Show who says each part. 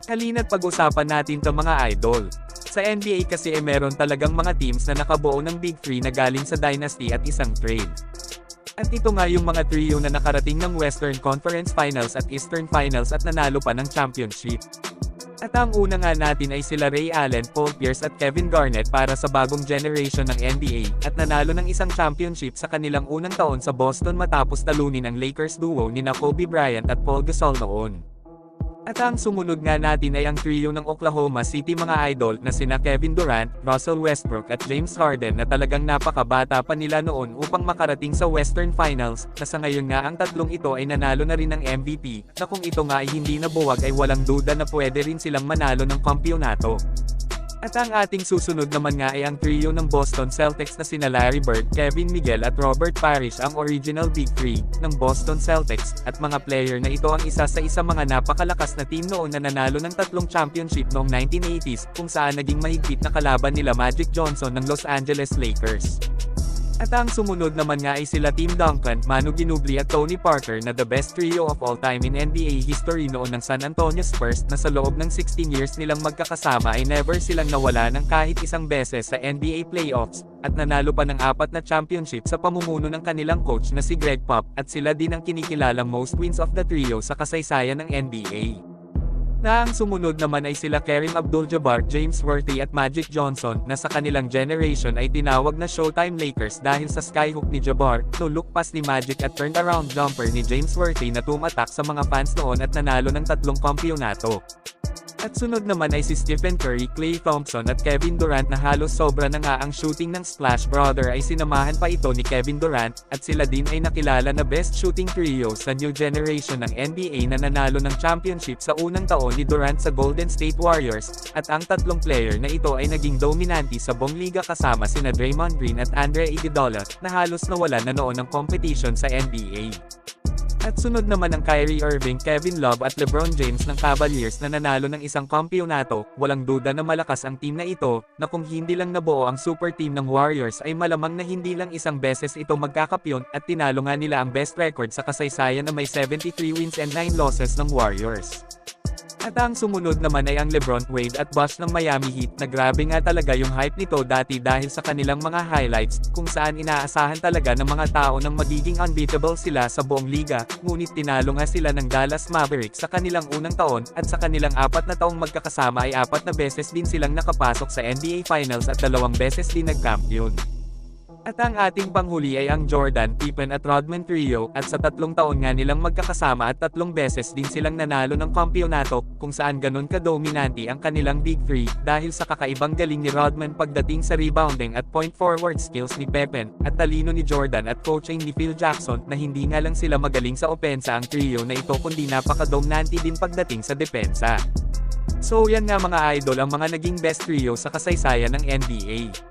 Speaker 1: Halina't pag-usapan natin to mga idol. Sa NBA kasi meron talagang mga teams na nakabuo ng Big Three na galing sa Dynasty at isang trade. At ito nga yung mga trio na nakarating ng Western Conference Finals at Eastern Finals at nanalo pa ng championship. At ang una nga natin ay sila Ray Allen, Paul Pierce at Kevin Garnett para sa bagong generation ng NBA, at nanalo ng isang championship sa kanilang unang taon sa Boston matapos talunin ang Lakers duo nina Kobe Bryant at Paul Gasol noon. At ang sumunod nga natin ay ang trio ng Oklahoma City mga idol na sina Kevin Durant, Russell Westbrook at James Harden na talagang napakabata pa nila noon upang makarating sa Western Finals, na sa ngayon nga ang tatlong ito ay nanalo na rin ng MVP, na kung ito nga ay hindi nabuwag ay walang duda na pwede rin silang manalo ng kampyonato. At ang ating susunod naman nga ay ang trio ng Boston Celtics na sina Larry Bird, Kevin Miguel at Robert Parrish, ang original Big Three ng Boston Celtics, at mga player na ito ang isa sa mga napakalakas na team noon na nanalo ng tatlong championship noong 1980s, kung saan naging mahigpit na kalaban nila Magic Johnson ng Los Angeles Lakers. At ang sumunod naman nga ay sila Tim Duncan, Manu Ginobili at Tony Parker na the best trio of all time in NBA history noon ng San Antonio Spurs, na sa loob ng 16 years nilang magkakasama ay never silang nawala ng kahit isang beses sa NBA playoffs, at nanalo pa ng 4 na championship sa pamumuno ng kanilang coach na si Greg Pop, at sila din ang kinikilalang most wins of the trio sa kasaysayan ng NBA. Na ang sumunod naman ay sila Kareem Abdul-Jabbar, James Worthy at Magic Johnson, na sa kanilang generation ay tinawag na Showtime Lakers dahil sa skyhook ni Jabbar, no look pass ni Magic at turnaround jumper ni James Worthy na tumatak sa mga fans noon at nanalo ng 3 kampyonato. At sunod naman ay si Stephen Curry, Klay Thompson at Kevin Durant, na halos sobra na nga ang shooting ng Splash Brother ay sinamahan pa ito ni Kevin Durant, at sila din ay nakilala na best shooting trio sa new generation ng NBA na nanalo ng championship sa unang taon ni Durant sa Golden State Warriors, at ang tatlong player na ito ay naging dominante sa buong liga kasama sina Draymond Green at Andre Iguodala, na halos nawalan na noon ng competition sa NBA. At sunod naman ang Kyrie Irving, Kevin Love at LeBron James ng Cavaliers na nanalo ng isang kampyonato. Walang duda na malakas ang team na ito, na kung hindi lang nabuo ang super team ng Warriors ay malamang na hindi lang isang beses ito magkakapyon, at tinalo nga nila ang best record sa kasaysayan na may 73 wins and 9 losses ng Warriors. At ang sumunod naman ay ang LeBron, Wade at Bosh ng Miami Heat, na grabe nga talaga yung hype nito dati dahil sa kanilang mga highlights, kung saan inaasahan talaga ng mga tao nang magiging unbeatable sila sa buong liga, ngunit tinalo nga sila ng Dallas Mavericks sa kanilang unang taon, at sa kanilang 4 na taong magkakasama ay 4 na beses din silang nakapasok sa NBA Finals at 2 beses din nagkampiyon. At ang ating panghuli ay ang Jordan, Pippen at Rodman trio, at sa 3 taon nga nilang magkakasama at 3 beses din silang nanalo ng kampyonato, kung saan ganun ka-dominante ang kanilang Big Three, dahil sa kakaibang galing ni Rodman pagdating sa rebounding at point forward skills ni Pippen, at talino ni Jordan at coaching ni Phil Jackson, na hindi nga lang sila magaling sa opensa ang trio na ito kundi napaka-dominante din pagdating sa depensa. So yan nga mga idol ang mga naging best trio sa kasaysayan ng NBA.